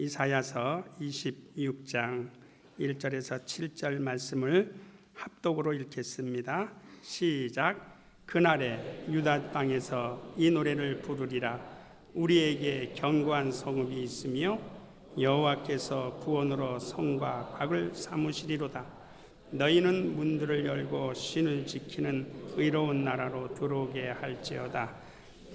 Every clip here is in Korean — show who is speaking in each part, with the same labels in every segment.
Speaker 1: 이사야서 26장 1절에서 7절 말씀을 합독으로 읽겠습니다. 시작. 그날에 유다 땅에서 이 노래를 부르리라. 우리에게 견고한 성읍이 있으며 여호와께서 구원으로 성과 곽을 삼으시리로다. 너희는 문들을 열고 신을 지키는 의로운 나라로 들어오게 할지어다.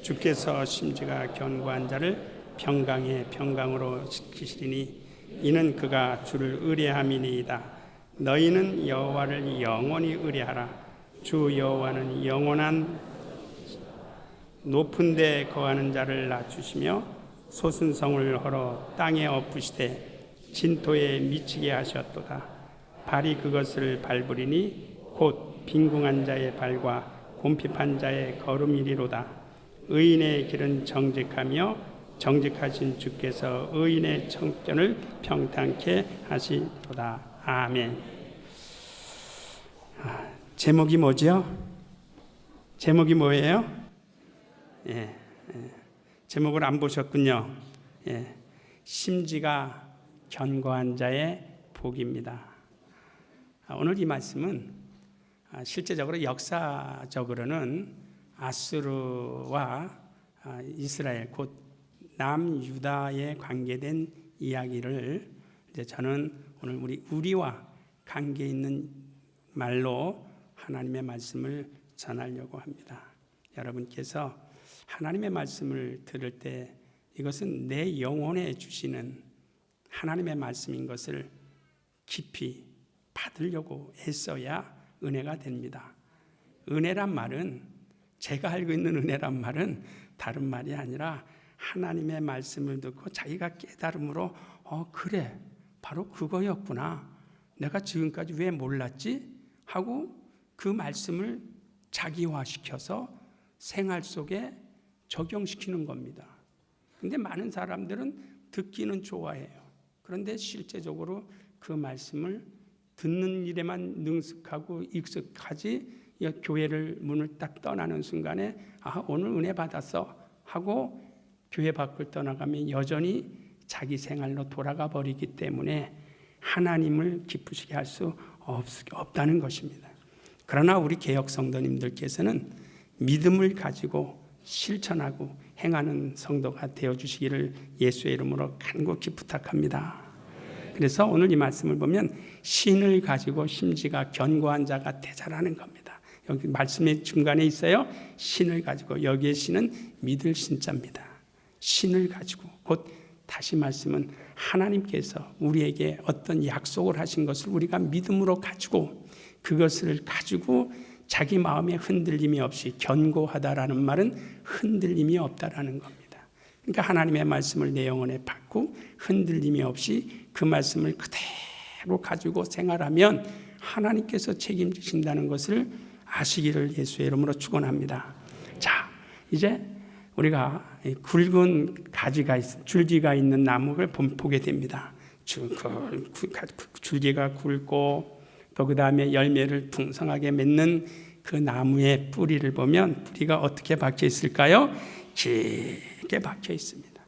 Speaker 1: 주께서 심지가 견고한 자를 평강의 평강으로 지키시리니 이는 그가 주를 의뢰함이니이다. 너희는 여호와를 영원히 의뢰하라. 주 여호와는 영원한 높은 데 거하는 자를 낮추시며 소순성을 헐어 땅에 엎으시되 진토에 미치게 하셨도다. 발이 그것을 밟으리니 곧 빈궁한 자의 발과 곰핍한 자의 걸음이리로다. 의인의 길은 정직하며 정직하신 주께서 의인의 청전을 평탄케 하시도다. 아멘. 제목이 뭐죠? 제목이 뭐예요? 제목을 안 보셨군요. 심지가 견고한 자의 복입니다. 오늘 이 말씀은 실제적으로 역사적으로는 아수르와 이스라엘 곧 남유다에 관계된 이야기를 이제 저는 오늘 우리와 관계 있는 말로 하나님의 말씀을 전하려고 합니다. 여러분께서 하나님의 말씀을 들을 때 이것은 내 영혼에 주시는 하나님의 말씀인 것을 깊이 받으려고 애써야 은혜가 됩니다. 은혜란 말은 제가 알고 있는 은혜란 말은 다른 말이 아니라 하나님의 말씀을 듣고 자기가 깨달음으로 그래 바로 그거였구나. 내가 지금까지 왜 몰랐지? 하고 그 말씀을 자기화시켜서 생활 속에 적용시키는 겁니다. 근데 많은 사람들은 듣기는 좋아해요. 그런데 실제적으로 그 말씀을 듣는 일에만 능숙하고 익숙하지 교회를 문을 딱 떠나는 순간에 오늘 은혜 받았어 하고 교회 밖을 떠나가면 여전히 자기 생활로 돌아가 버리기 때문에 하나님을 기쁘시게 할 수 없다는 것입니다. 그러나 우리 개역 성도님들께서는 믿음을 가지고 실천하고 행하는 성도가 되어주시기를 예수의 이름으로 간곡히 부탁합니다. 그래서 오늘 이 말씀을 보면 신을 가지고 심지가 견고한 자가 되자라는 겁니다. 여기 말씀의 중간에 있어요. 신을 가지고, 여기에 신은 믿을 신자입니다. 신을 가지고, 곧 다시 말씀은 하나님께서 우리에게 어떤 약속을 하신 것을 우리가 믿음으로 가지고 그것을 가지고 자기 마음에 흔들림이 없이, 견고하다라는 말은 흔들림이 없다라는 겁니다. 그러니까 하나님의 말씀을 내 영혼에 받고 흔들림이 없이 그 말씀을 그대로 가지고 생활하면 하나님께서 책임지신다는 것을 아시기를 예수의 이름으로 축원합니다. 자, 이제 우리가 굵은 가지가 줄기가 있는 나무를 보게 됩니다. 줄기가 굵고 또 그 다음에 열매를 풍성하게 맺는 그 나무의 뿌리를 보면 뿌리가 어떻게 박혀 있을까요? 길게 박혀 있습니다.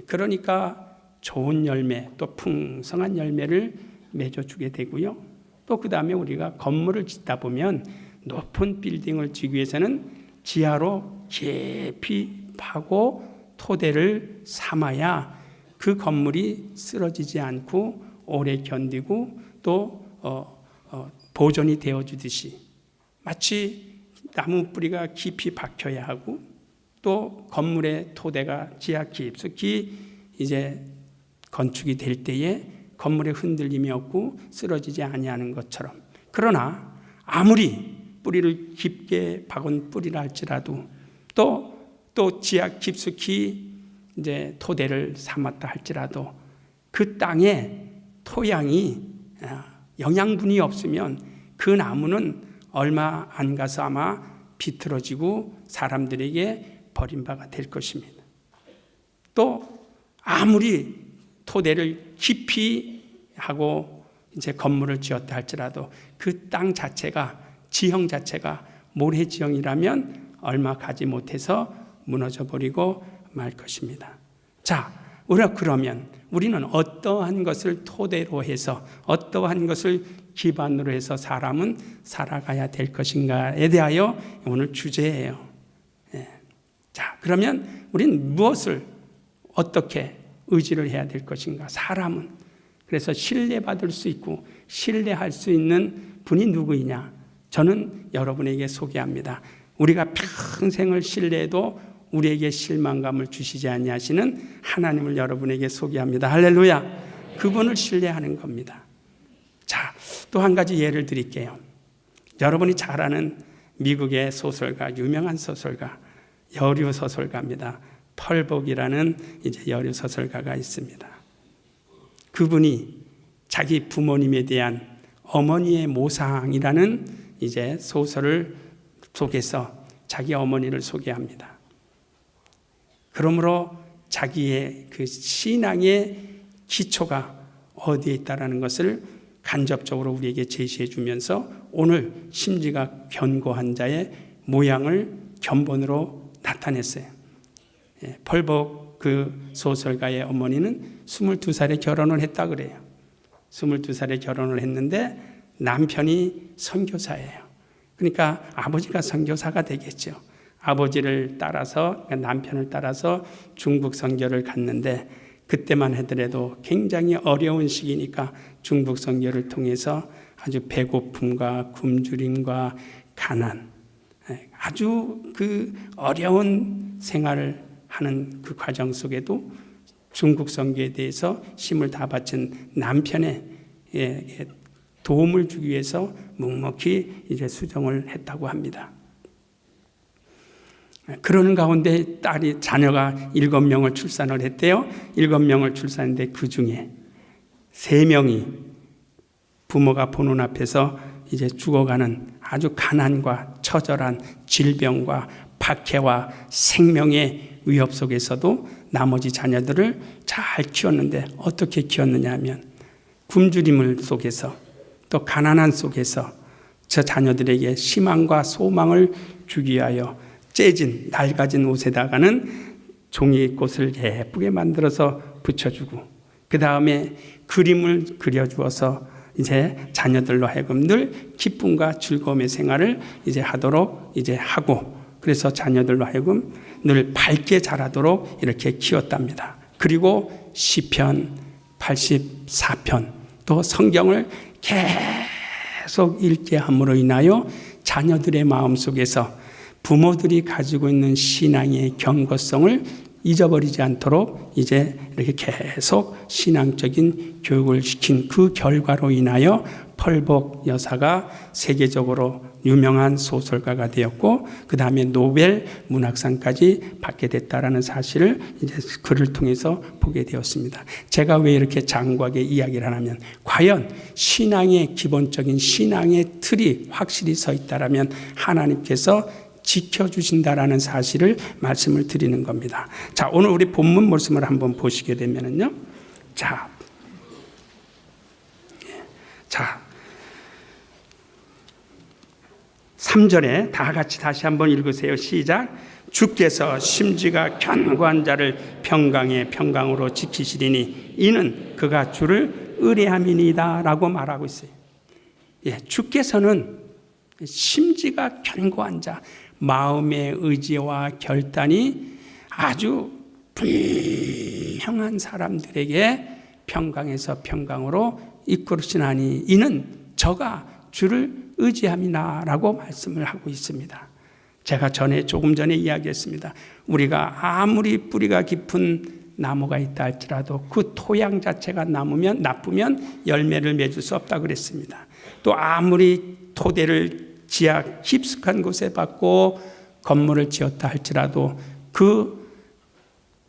Speaker 1: 그러니까 좋은 열매 또 풍성한 열매를 맺어주게 되고요. 또 그 다음에 우리가 건물을 짓다 보면 높은 빌딩을 짓기 위해서는 지하로 깊이 파고 토대를 삼아야 그 건물이 쓰러지지 않고 오래 견디고 또 보존이 되어주듯이 마치 나무 뿌리가 깊이 박혀야 하고 또 건물의 토대가 지하 깊숙이 이제 건축이 될 때에 건물에 흔들림이 없고 쓰러지지 아니하는 것처럼, 그러나 아무리 뿌리를 깊게 박은 뿌리라 할지라도 또 지하 깊숙이 이제 토대를 삼았다 할지라도 그 땅에 토양이 영양분이 없으면 그 나무는 얼마 안 가서 아마 비틀어지고 사람들에게 버림받아 될 것입니다. 또 아무리 토대를 깊이 하고 이제 건물을 지었다 할지라도 그 땅 자체가, 지형 자체가 모래지형이라면 얼마 가지 못해서 무너져 버리고 말 것입니다. 자, 우리가 그러면 우리는 어떠한 것을 토대로 해서 어떠한 것을 기반으로 해서 사람은 살아가야 될 것인가에 대하여 오늘 주제예요. 자, 그러면 우리는 무엇을 어떻게 의지를 해야 될 것인가? 사람은 그래서 신뢰받을 수 있고 신뢰할 수 있는 분이 누구이냐? 저는 여러분에게 소개합니다. 우리가 평생을 신뢰해도 우리에게 실망감을 주시지 아니하시는 하나님을 여러분에게 소개합니다. 할렐루야. 그분을 신뢰하는 겁니다. 자, 또 한 가지 예를 드릴게요. 여러분이 잘 아는 미국의 소설가, 유명한 소설가, 여류 소설가입니다. 펄복이라는 이제 여류 소설가가 있습니다. 그분이 자기 부모님에 대한 어머니의 모상이라는 이제 소설을 속에서 자기 어머니를 소개합니다. 그러므로 자기의 그 신앙의 기초가 어디에 있다라는 것을 간접적으로 우리에게 제시해 주면서 오늘 심지가 견고한 자의 모양을 견본으로 나타냈어요. 펄복 그 소설가의 어머니는 22살에 결혼을 했다 그래요. 22살에 결혼을 했는데 남편이 선교사예요. 그러니까 아버지가 선교사가 되겠죠. 아버지를 따라서, 남편을 따라서 중국 선교를 갔는데 그때만 하더라도 굉장히 어려운 시기니까 중국 선교를 통해서 아주 배고픔과 굶주림과 가난, 아주 그 어려운 생활을 하는 그 과정 속에도 중국 선교에 대해서 힘을 다 바친 남편의 도움을 주기 위해서 묵묵히 이제 수정을 했다고 합니다. 그러는 가운데 자녀가 7명을 출산을 했대요. 7명을 출산했는데 그 중에 3명이 부모가 보는 앞에서 이제 죽어가는 아주 가난과 처절한 질병과 박해와 생명의 위협 속에서도 나머지 자녀들을 잘 키웠는데 어떻게 키웠느냐 하면 굶주림을 속에서 또 가난한 속에서 저 자녀들에게 희망과 소망을 주기 위하여 째진 낡아진 옷에다가는 종이꽃을 예쁘게 만들어서 붙여주고 그 다음에 그림을 그려주어서 이제 자녀들로 하여금 늘 기쁨과 즐거움의 생활을 이제 하도록 이제 하고 그래서 자녀들로 하여금 늘 밝게 자라도록 이렇게 키웠답니다. 그리고 시편 84편 또 성경을 계속 읽게 함으로 인하여 자녀들의 마음속에서 부모들이 가지고 있는 신앙의 견고성을 잊어버리지 않도록 이제 이렇게 계속 신앙적인 교육을 시킨 그 결과로 인하여 펄복 여사가 세계적으로 유명한 소설가가 되었고 그 다음에 노벨 문학상까지 받게 됐다라는 사실을 이제 글을 통해서 보게 되었습니다. 제가 왜 이렇게 장구하게 이야기를 하냐면 과연 신앙의 기본적인 신앙의 틀이 확실히 서 있다라면 하나님께서 지켜주신다라는 사실을 말씀을 드리는 겁니다. 자, 오늘 우리 본문 말씀을 한번 보시게 되면은요. 자, 3절에 다 같이 다시 한번 읽으세요. 시작. 주께서 심지가 견고한 자를 평강에 평강으로 지키시리니 이는 그가 주를 의뢰함이니이다 라고 말하고 있어요. 주께서는 심지가 견고한 자, 마음의 의지와 결단이 아주 분명한 사람들에게 평강에서 평강으로 이끌으시나니 이는 저가 주를 의지함이나 라고 말씀을 하고 있습니다. 제가 조금 전에 이야기했습니다. 우리가 아무리 뿌리가 깊은 나무가 있다 할지라도 그 토양 자체가 나쁘면 열매를 맺을 수 없다고 그랬습니다. 또 아무리 토대를 지하 깊숙한 곳에 받고 건물을 지었다 할지라도 그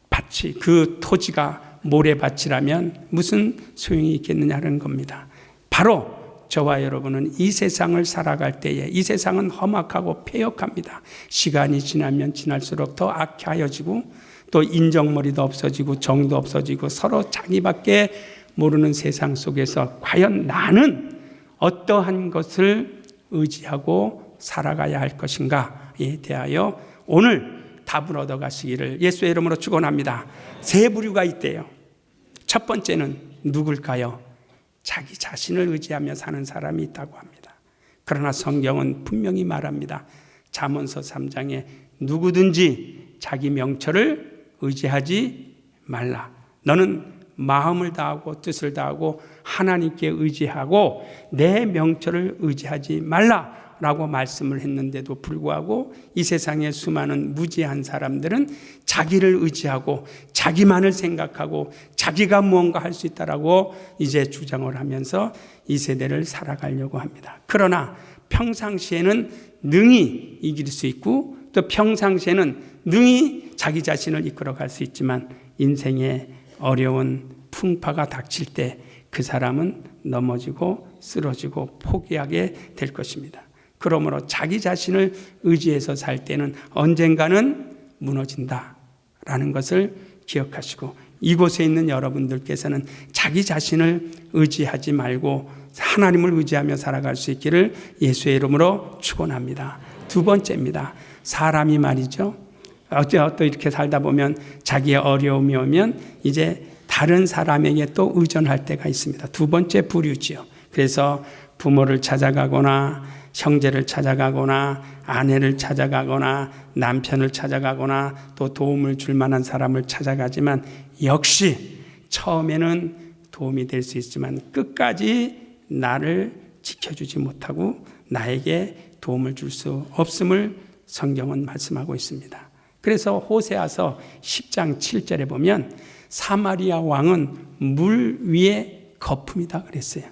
Speaker 1: 밭이 그 토지가 모래밭이라면 무슨 소용이 있겠느냐는 겁니다. 바로 저와 여러분은 이 세상을 살아갈 때에 이 세상은 험악하고 패역합니다. 시간이 지나면 지날수록 더 악해져지고 또 인정머리도 없어지고 정도 없어지고 서로 자기밖에 모르는 세상 속에서 과연 나는 어떠한 것을 의지하고 살아가야 할 것인가에 대하여 오늘 답을 얻어가시기를 예수의 이름으로 축원합니다. 세 부류가 있대요. 첫 번째는 누굴까요? 자기 자신을 의지하며 사는 사람이 있다고 합니다. 그러나 성경은 분명히 말합니다. 잠언서 3장에 누구든지 자기 명철을 의지하지 말라. 너는 마음을 다하고 뜻을 다하고 하나님께 의지하고 내 명철을 의지하지 말라라고 말씀을 했는데도 불구하고 이 세상의 수많은 무지한 사람들은 자기를 의지하고 자기만을 생각하고 자기가 무언가 할 수 있다라고 이제 주장을 하면서 이 세대를 살아가려고 합니다. 그러나 평상시에는 능히 이길 수 있고 또 평상시에는 능히 자기 자신을 이끌어갈 수 있지만 인생의 어려운 풍파가 닥칠 때 그 사람은 넘어지고 쓰러지고 포기하게 될 것입니다. 그러므로 자기 자신을 의지해서 살 때는 언젠가는 무너진다라는 것을 기억하시고 이곳에 있는 여러분들께서는 자기 자신을 의지하지 말고 하나님을 의지하며 살아갈 수 있기를 예수의 이름으로 축원합니다. 두 번째입니다. 사람이 말이죠. 또 이렇게 살다 보면 자기의 어려움이 오면 이제 다른 사람에게 또 의존할 때가 있습니다. 두 번째 부류지요. 그래서 부모를 찾아가거나 형제를 찾아가거나 아내를 찾아가거나 남편을 찾아가거나 또 도움을 줄 만한 사람을 찾아가지만 역시 처음에는 도움이 될 수 있지만 끝까지 나를 지켜주지 못하고 나에게 도움을 줄 수 없음을 성경은 말씀하고 있습니다. 그래서 호세아서 10장 7절에 보면 사마리아 왕은 물 위에 거품이다 그랬어요.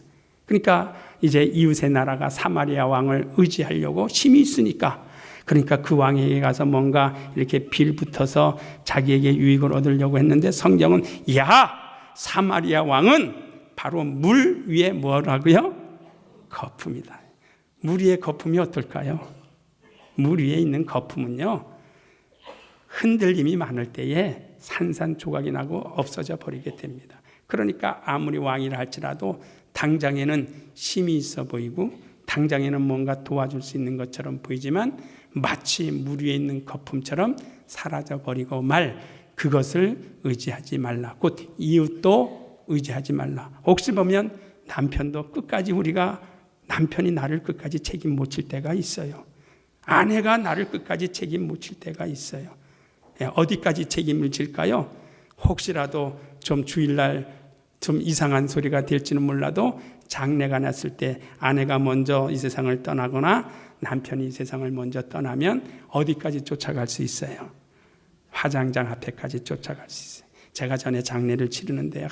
Speaker 1: 그러니까 이제 이웃의 나라가 사마리아 왕을 의지하려고 힘이 있으니까 그러니까 그 왕에게 가서 뭔가 이렇게 빌붙어서 자기에게 유익을 얻으려고 했는데 성경은 야 사마리아 왕은 바로 물 위에 뭐라고요? 거품이다. 물 위에 거품이 어떨까요? 물 위에 있는 거품은요 흔들림이 많을 때에 산산조각이 나고 없어져 버리게 됩니다. 그러니까 아무리 왕이라 할지라도 당장에는 힘이 있어 보이고 당장에는 뭔가 도와줄 수 있는 것처럼 보이지만 마치 물 위에 있는 거품처럼 사라져 버리고 말 그것을 의지하지 말라. 곧 이웃도 의지하지 말라. 혹시 보면 남편도 끝까지 남편이 나를 끝까지 책임 못 질 때가 있어요. 아내가 나를 끝까지 책임 못 질 때가 있어요. 어디까지 책임을 질까요? 혹시라도 좀 주일날 좀 이상한 소리가 될지는 몰라도 장례가 났을 때 아내가 먼저 이 세상을 떠나거나 남편이 이 세상을 먼저 떠나면 어디까지 쫓아갈 수 있어요? 화장장 앞에까지 쫓아갈 수 있어요. 제가 전에 장례를 치르는데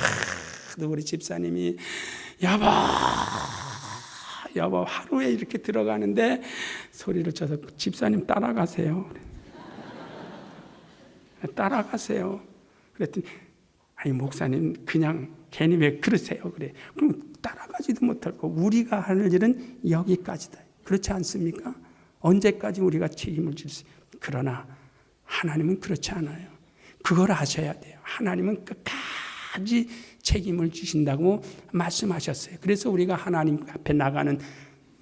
Speaker 1: 우리 집사님이 여보 하루에 이렇게 들어가는데 소리를 쳐서 집사님 따라가세요. 따라가세요. 그랬더니 아니 목사님 그냥 괜히 왜 그러세요? 그래. 그럼 따라가지도 못할 거 우리가 하는 일은 여기까지다. 그렇지 않습니까? 언제까지 우리가 책임을 질 수 있어요? 그러나 하나님은 그렇지 않아요. 그걸 아셔야 돼요. 하나님은 끝까지 책임을 지신다고 말씀하셨어요. 그래서 우리가 하나님 앞에 나가는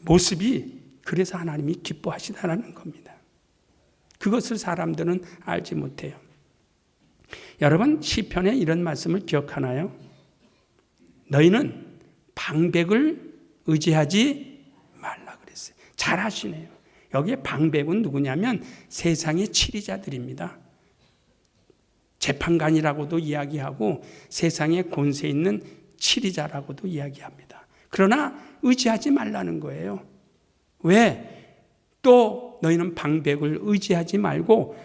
Speaker 1: 모습이 그래서 하나님이 기뻐하시다라는 겁니다. 그것을 사람들은 알지 못해요. 여러분 시편에 이런 말씀을 기억하나요? 너희는 방백을 의지하지 말라 그랬어요. 잘 아시네요. 여기에 방백은 누구냐면 세상의 치리자들입니다. 재판관이라고도 이야기하고 세상에 권세 있는 치리자라고도 이야기합니다. 그러나 의지하지 말라는 거예요. 왜? 또 너희는 방백을 의지하지 말고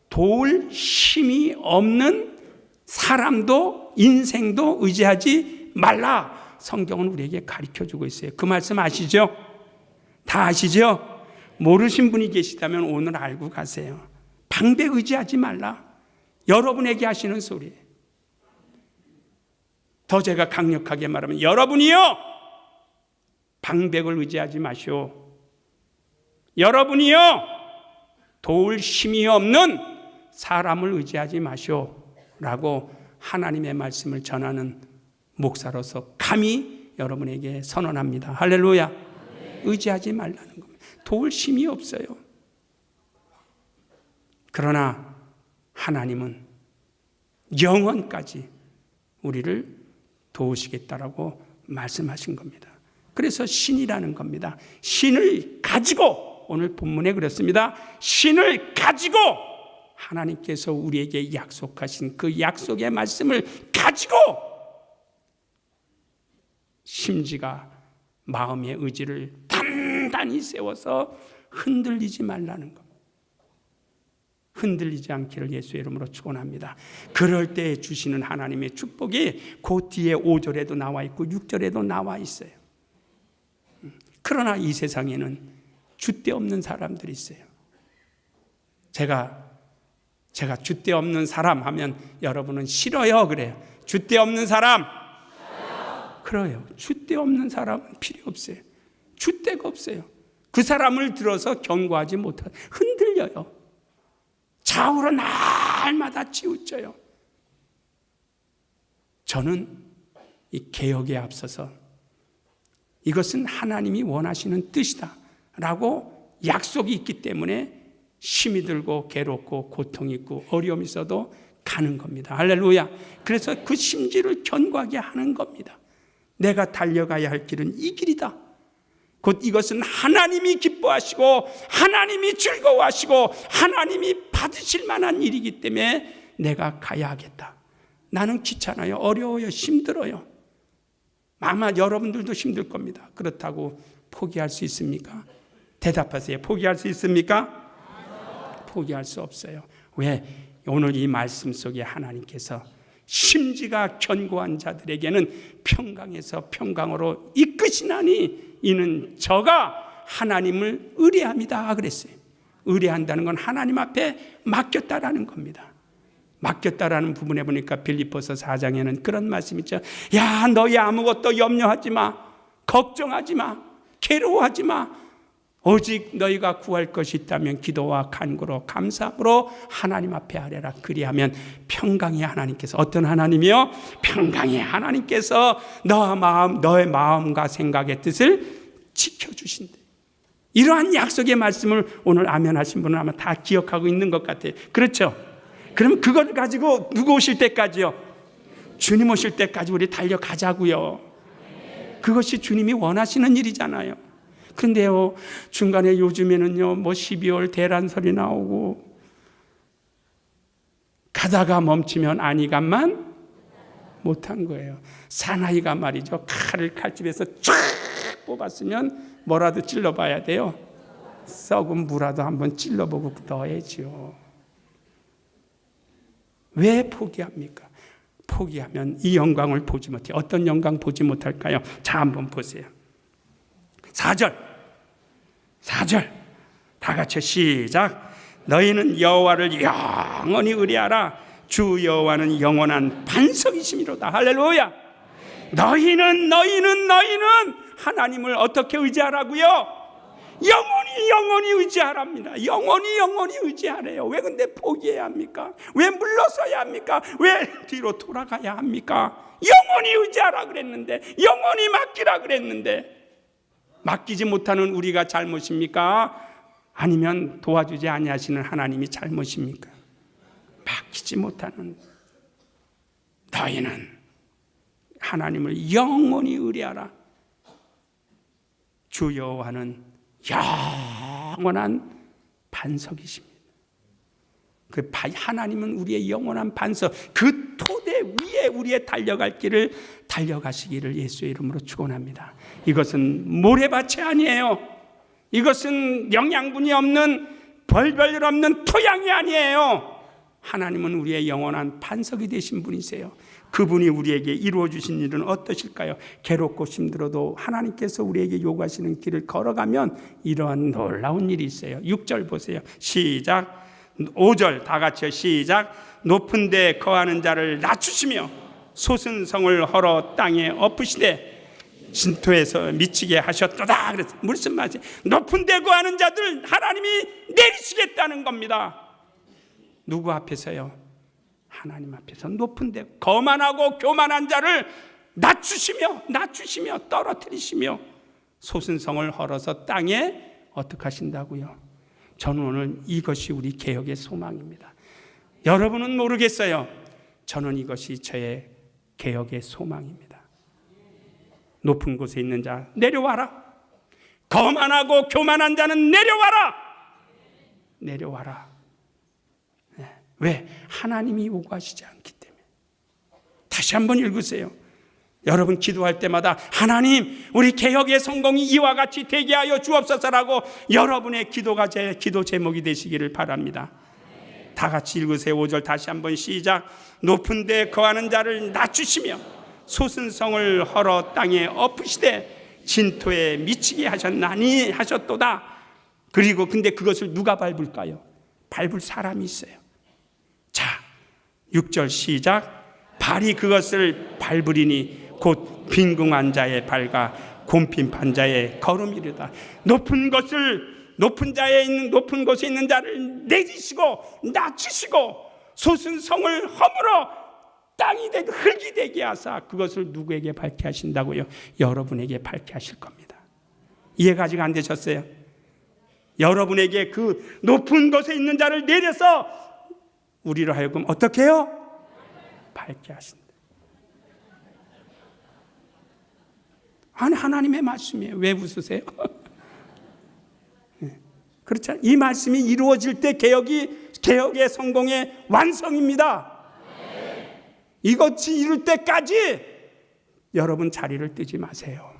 Speaker 1: 도울 힘이 없는 사람도 인생도 의지하지 말라. 성경은 우리에게 가르쳐주고 있어요. 그 말씀 아시죠? 다 아시죠? 모르신 분이 계시다면 오늘 알고 가세요. 방백 의지하지 말라. 여러분에게 하시는 소리예요. 더 제가 강력하게 말하면 여러분이요 방백을 의지하지 마시오. 여러분이요 도울 힘이 없는 사람을 의지하지 마시오 라고 하나님의 말씀을 전하는 목사로서 감히 여러분에게 선언합니다. 할렐루야. 의지하지 말라는 겁니다. 도울 힘이 없어요. 그러나 하나님은 영원까지 우리를 도우시겠다라고 말씀하신 겁니다. 그래서 신이라는 겁니다. 신을 가지고, 오늘 본문에 그랬습니다. 신을 가지고 하나님께서 우리에게 약속하신 그 약속의 말씀을 가지고 심지가 마음의 의지를 단단히 세워서 흔들리지 말라는 것. 흔들리지 않기를 예수의 이름으로 축원합니다. 그럴 때 주시는 하나님의 축복이 그 뒤에 5절에도 나와 있고 6절에도 나와 있어요. 그러나 이 세상에는 줏대 없는 사람들이 있어요. 제가 줏대 없는 사람 하면 여러분은 싫어요 그래요. 줏대 없는 사람 그래요. 줏대 없는 사람은 필요 없어요. 줏대가 없어요. 그 사람을 들어서 견고하지 못하고 흔들려요. 좌우로 날마다 치우쳐요. 저는 이 개혁에 앞서서 이것은 하나님이 원하시는 뜻이다 라고 약속이 있기 때문에 힘이 들고 괴롭고 고통이 있고 어려움이 있어도 가는 겁니다. 할렐루야. 그래서 그 심지를 견고하게 하는 겁니다. 내가 달려가야 할 길은 이 길이다. 곧 이것은 하나님이 기뻐하시고 하나님이 즐거워하시고 하나님이 받으실 만한 일이기 때문에 내가 가야 하겠다. 나는 귀찮아요. 어려워요. 힘들어요. 아마 여러분들도 힘들 겁니다. 그렇다고 포기할 수 있습니까? 대답하세요. 포기할 수 있습니까? 포기할 수 없어요. 왜? 오늘 이 말씀 속에 하나님께서 심지가 견고한 자들에게는 평강에서 평강으로 이끄시나니 이는 저가 하나님을 의뢰합니다 그랬어요. 의뢰한다는 건 하나님 앞에 맡겼다라는 겁니다. 맡겼다라는 부분에 보니까 빌립보서 4장에는 그런 말씀이 있죠. 야, 너희 아무것도 염려하지 마. 걱정하지 마. 괴로워하지 마. 오직 너희가 구할 것이 있다면 기도와 간구로 감사함으로 하나님 앞에 아뢰라. 그리하면 평강의 하나님께서, 어떤 하나님이요? 평강의 하나님께서 너의 마음과 생각의 뜻을 지켜주신대. 이러한 약속의 말씀을 오늘 아멘 하신 분은 아마 다 기억하고 있는 것 같아요. 그렇죠? 그러면 그걸 가지고 누구 오실 때까지요? 주님 오실 때까지 우리 달려가자고요. 그것이 주님이 원하시는 일이잖아요. 근데요, 중간에 요즘에는요, 12월 대란설이 나오고, 가다가 멈추면 아니간만 못한 거예요. 사나이가 말이죠, 칼집에서 쫙 뽑았으면 뭐라도 찔러봐야 돼요. 썩은 무라도 한번 찔러보고 넣어야지요. 왜 포기합니까? 포기하면 이 영광을 보지 못해요. 어떤 영광 보지 못할까요? 자, 한번 보세요. 4절 다 같이 시작. 너희는 여호와를 영원히 의뢰하라. 주 여호와는 영원한 반석이심이로다. 할렐루야. 너희는 하나님을 어떻게 의지하라고요? 영원히 의지하랍니다. 영원히 의지하래요. 왜 근데 포기해야 합니까? 왜 물러서야 합니까? 왜 뒤로 돌아가야 합니까? 영원히 의지하라 그랬는데, 영원히 맡기라 그랬는데, 맡기지 못하는 우리가 잘못입니까? 아니면 도와주지 아니하시는 하나님이 잘못입니까? 맡기지 못하는 너희는 하나님을 영원히 의뢰하라. 주 여호와는 영원한 반석이십니다. 그 하나님은 우리의 영원한 반석, 그 토대 위에 우리의 달려갈 길을 달려가시기를 예수의 이름으로 축원합니다. 이것은 모래밭이 아니에요. 이것은 영양분이 없는 별별 없는 토양이 아니에요. 하나님은 우리의 영원한 반석이 되신 분이세요. 그분이 우리에게 이루어 주신 일은 어떠실까요? 괴롭고 힘들어도 하나님께서 우리에게 요구하시는 길을 걸어가면 이러한 놀라운 일이 있어요. 6절 보세요. 시작. 5절 다 같이요. 시작. 높은 데 거하는 자를 낮추시며 솟은 성을 헐어 땅에 엎으시되 진토에서 미치게 하셨도다. 그래서 무슨 말이에요? 높은 데 거하는 자들 하나님이 내리시겠다는 겁니다. 누구 앞에서요? 하나님 앞에서 높은 데 거만하고 교만한 자를 낮추시며 떨어뜨리시며 솟은 성을 헐어서 땅에 어떻게 하신다고요? 저는 오늘 이것이 우리 개혁의 소망입니다. 여러분은 모르겠어요. 저는 이것이 저의 개혁의 소망입니다. 높은 곳에 있는 자 내려와라. 거만하고 교만한 자는 내려와라. 내려와라. 왜? 하나님이 요구하시지 않기 때문에. 다시 한번 읽으세요. 여러분 기도할 때마다 하나님, 우리 개혁의 성공이 이와 같이 되게 하여 주옵소서라고 여러분의 기도가 제 기도 제목이 되시기를 바랍니다. 다 같이 읽으세요. 5절 다시 한번 시작. 높은 데 거하는 자를 낮추시며 솟은 성을 헐어 땅에 엎으시되 진토에 미치게 하셨나니 하셨도다. 그리고 근데 그것을 누가 밟을까요? 밟을 사람이 있어요. 자, 6절 시작. 발이 그것을 밟으리니 곧 빈궁한 자의 발과 곰핀판 자의 걸음이로다. 높은 곳에 있는 자를 내리시고 낮추시고 솟은 성을 허물어 땅이 되고 흙이 되게 하사 그것을 누구에게 밝게 하신다고요? 여러분에게 밝게 하실 겁니다. 이해가 아직 안 되셨어요? 여러분에게 그 높은 곳에 있는 자를 내려서 우리로 하여금 어떻게 해요? 밝게 하신다. 아니, 하나님의 말씀이에요. 왜 웃으세요? 그렇죠? 이 말씀이 이루어질 때 개혁의 성공의 완성입니다. 이것이 이룰 때까지 여러분 자리를 뜨지 마세요.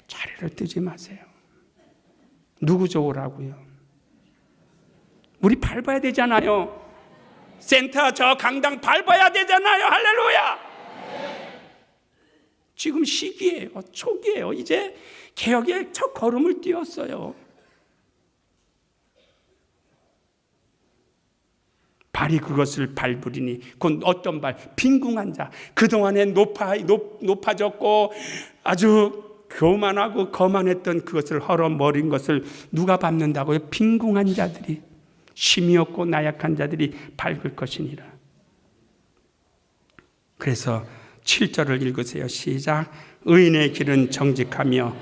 Speaker 1: 자리를 뜨지 마세요. 누구 좋으라고요? 우리 밟아야 되잖아요. 센터 저 강당 밟아야 되잖아요. 할렐루야. 지금 시기예요. 초기예요. 이제 개혁의 첫 걸음을 띄웠어요. 발이 그것을 밟으리니 곧 어떤 발? 빈궁한 자. 그동안에 높아졌고 아주 교만하고 거만했던 그것을 헐어버린 것을 누가 밟는다고요? 빈궁한 자들이, 힘이 없고 나약한 자들이 밟을 것이니라. 그래서 7절을 읽으세요. 시작. 의인의 길은 정직하며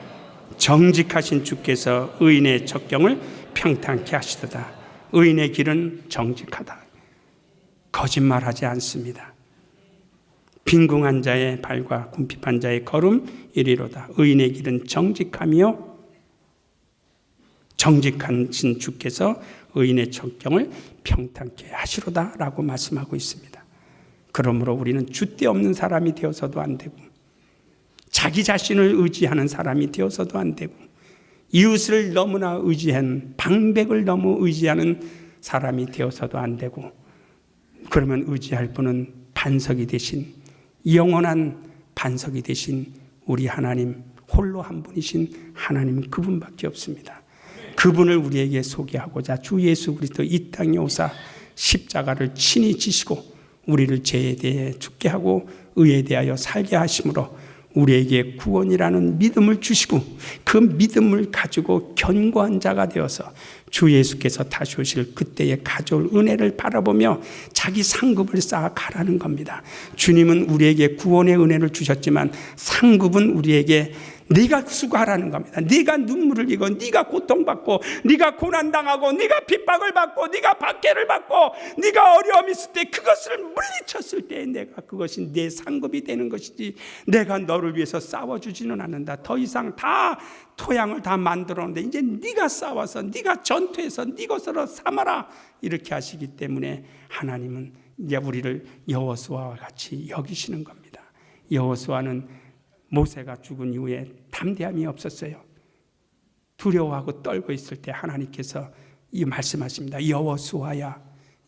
Speaker 1: 정직하신 주께서 의인의 첩경을 평탄케 하시도다. 의인의 길은 정직하다. 거짓말하지 않습니다. 빈궁한 자의 발과 궁핍한 자의 걸음 이리로다. 의인의 길은 정직하며 정직하신 주께서 의인의 첩경을 평탄케 하시로다 라고 말씀하고 있습니다. 그러므로 우리는 줏대 없는 사람이 되어서도 안 되고 자기 자신을 의지하는 사람이 되어서도 안 되고 이웃을 너무나 의지한 방백을 너무 의지하는 사람이 되어서도 안 되고 그러면 의지할 분은 반석이 되신 영원한 반석이 되신 우리 하나님 홀로 한 분이신 하나님은 그분밖에 없습니다. 그분을 우리에게 소개하고자 주 예수 그리스도 이 땅에 오사 십자가를 친히 지시고 우리를 죄에 대해 죽게 하고 의에 대하여 살게 하심으로 우리에게 구원이라는 믿음을 주시고 그 믿음을 가지고 견고한 자가 되어서 주 예수께서 다시 오실 그때에 가져올 은혜를 바라보며 자기 상급을 쌓아 가라는 겁니다. 주님은 우리에게 구원의 은혜를 주셨지만 상급은 우리에게 네가 수고하라는 겁니다. 네가 눈물을 흘리고 네가 고통받고 네가 고난당하고 네가 핍박을 받고 네가 박해를 받고 네가 어려움이 있을 때 그것을 물리쳤을 때 내가 그것이 내 상급이 되는 것이지 내가 너를 위해서 싸워주지는 않는다. 더 이상 다 토양을 다 만들었는데 이제 네가 싸워서 네가 전투해서 네 것으로 삼아라 이렇게 하시기 때문에 하나님은 이제 우리를 여호수아와 같이 여기시는 겁니다. 여호수아는 모세가 죽은 이후에 담대함이 없었어요. 두려워하고 떨고 있을 때 하나님께서 이 말씀하십니다. 여호수아야,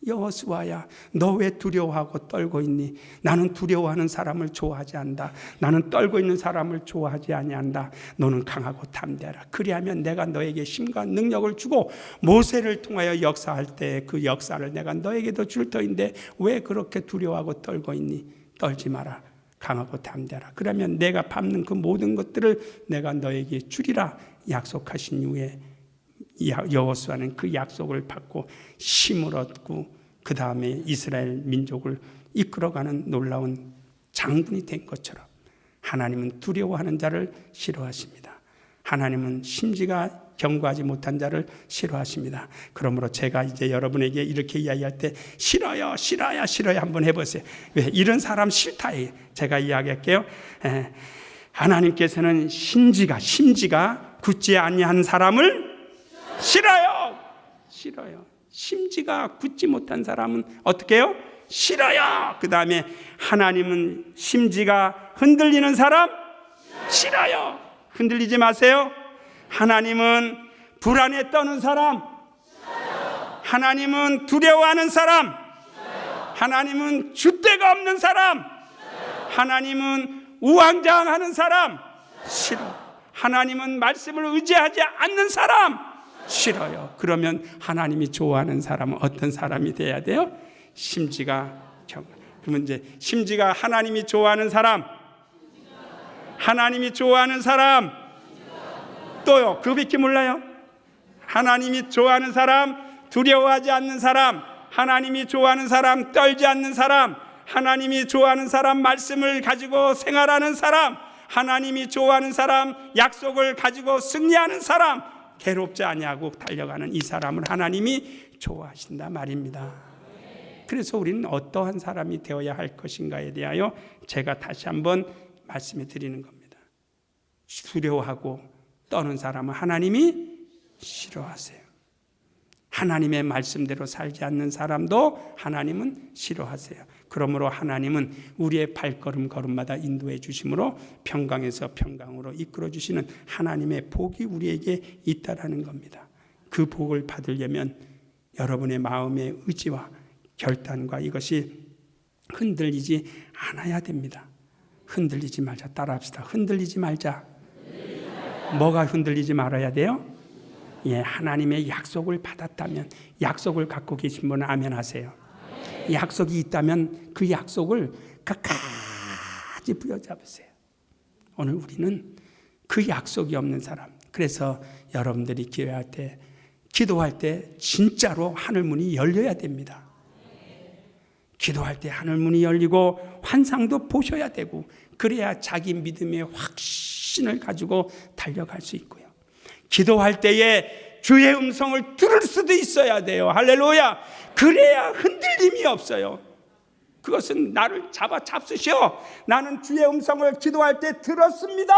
Speaker 1: 여호수아야, 너 왜 두려워하고 떨고 있니? 나는 두려워하는 사람을 좋아하지 않는다. 나는 떨고 있는 사람을 좋아하지 아니한다. 너는 강하고 담대하라. 그리하면 내가 너에게 힘과 능력을 주고 모세를 통하여 역사할 때 그 역사를 내가 너에게도 줄 터인데 왜 그렇게 두려워하고 떨고 있니? 떨지 마라. 강하고 담대하라. 그러면 내가 밟는 그 모든 것들을 내가 너에게 주리라 약속하신 이후에 여호수아는 그 약속을 받고 힘을 얻고 그 다음에 이스라엘 민족을 이끌어가는 놀라운 장군이 된 것처럼 하나님은 두려워하는 자를 싫어하십니다. 하나님은 심지가 견고하지 못한 자를 싫어하십니다. 그러므로 제가 이제 여러분에게 이렇게 이야기할 때 싫어요, 싫어요, 싫어요 한번 해보세요. 왜? 이런 사람 싫다. 제가 이야기할게요. 하나님께서는 심지가 굳지 아니한 사람을 싫어요. 심지가 굳지 못한 사람은 어떻게 해요? 싫어요. 그 다음에 하나님은 심지가 흔들리는 사람 싫어요. 흔들리지 마세요. 하나님은 불안에 떠는 사람 싫어요. 하나님은 두려워하는 사람 싫어요. 하나님은 줏대가 없는 사람 싫어요. 하나님은 우왕좌왕하는 사람 싫어요. 하나님은 말씀을 의지하지 않는 사람 싫어요. 그러면 하나님이 좋아하는 사람은 어떤 사람이 돼야 돼요? 심지가 그러면 이제 심지가 하나님이 좋아하는 사람, 하나님이 좋아하는 사람, 또요 그밖에 몰라요. 하나님이 좋아하는 사람, 두려워하지 않는 사람, 하나님이 좋아하는 사람, 떨지 않는 사람, 하나님이 좋아하는 사람, 말씀을 가지고 생활하는 사람, 하나님이 좋아하는 사람, 약속을 가지고 승리하는 사람, 괴롭지 아니하고 달려가는 이 사람을 하나님이 좋아하신다 말입니다. 그래서 우리는 어떠한 사람이 되어야 할 것인가에 대하여 제가 다시 한번 말씀해 드리는 겁니다. 두려워하고 떠는 사람은 하나님이 싫어하세요. 하나님의 말씀대로 살지 않는 사람도 하나님은 싫어하세요. 그러므로 하나님은 우리의 발걸음 걸음마다 인도해 주심으로 평강에서 평강으로 이끌어 주시는 하나님의 복이 우리에게 있다라는 겁니다. 그 복을 받으려면 여러분의 마음의 의지와 결단과 이것이 흔들리지 않아야 됩니다. 흔들리지 말자. 따라합시다. 흔들리지 말자. 뭐가 흔들리지 말아야 돼요? 예, 하나님의 약속을 받았다면, 약속을 갖고 계신 분은 아멘 하세요. 약속이 있다면 그 약속을 끝까지 부여잡으세요. 오늘 우리는 그 약속이 없는 사람. 그래서 여러분들이 기도할 때 진짜로 하늘문이 열려야 됩니다. 기도할 때 하늘문이 열리고 환상도 보셔야 되고, 그래야 자기 믿음의 확신을 가지고 달려갈 수 있고요. 기도할 때에 주의 음성을 들을 수도 있어야 돼요. 할렐루야. 그래야 흔들림이 없어요. 그것은 나를 잡수시오. 나는 주의 음성을 기도할 때 들었습니다.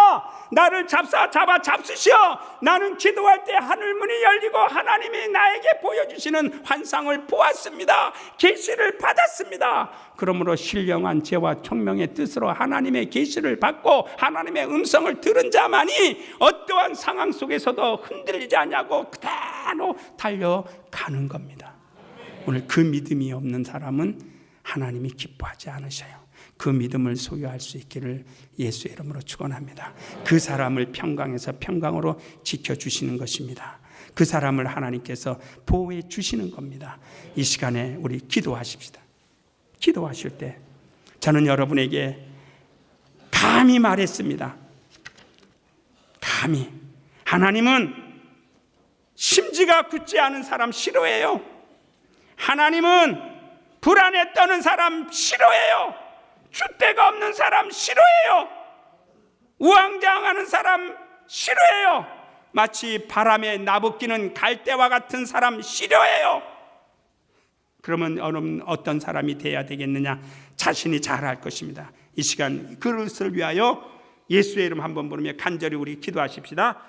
Speaker 1: 나를 잡수시오. 나는 기도할 때 하늘문이 열리고 하나님이 나에게 보여주시는 환상을 보았습니다. 계시를 받았습니다. 그러므로 신령한 죄와 총명의 뜻으로 하나님의 계시를 받고 하나님의 음성을 들은 자만이 어떠한 상황 속에서도 흔들리지 않냐고 그대로 달려가는 겁니다. 오늘 그 믿음이 없는 사람은 하나님이 기뻐하지 않으셔요. 그 믿음을 소유할 수 있기를 예수의 이름으로 축원합니다. 그 사람을 평강에서 평강으로 지켜주시는 것입니다. 그 사람을 하나님께서 보호해 주시는 겁니다. 이 시간에 우리 기도하십시다. 기도하실 때 저는 여러분에게 감히 말했습니다. 감히 하나님은 심지가 굳지 않은 사람 싫어해요. 하나님은 불안에 떠는 사람 싫어해요. 줏대가 없는 사람 싫어해요. 우왕좌왕하는 사람 싫어해요. 마치 바람에 나부끼는 갈대와 같은 사람 싫어해요. 그러면 여러분 어떤 사람이 돼야 되겠느냐? 자신이 잘할 것입니다. 이 시간 그것을 위하여 예수의 이름 한번 부르며 간절히 우리 기도하십시다.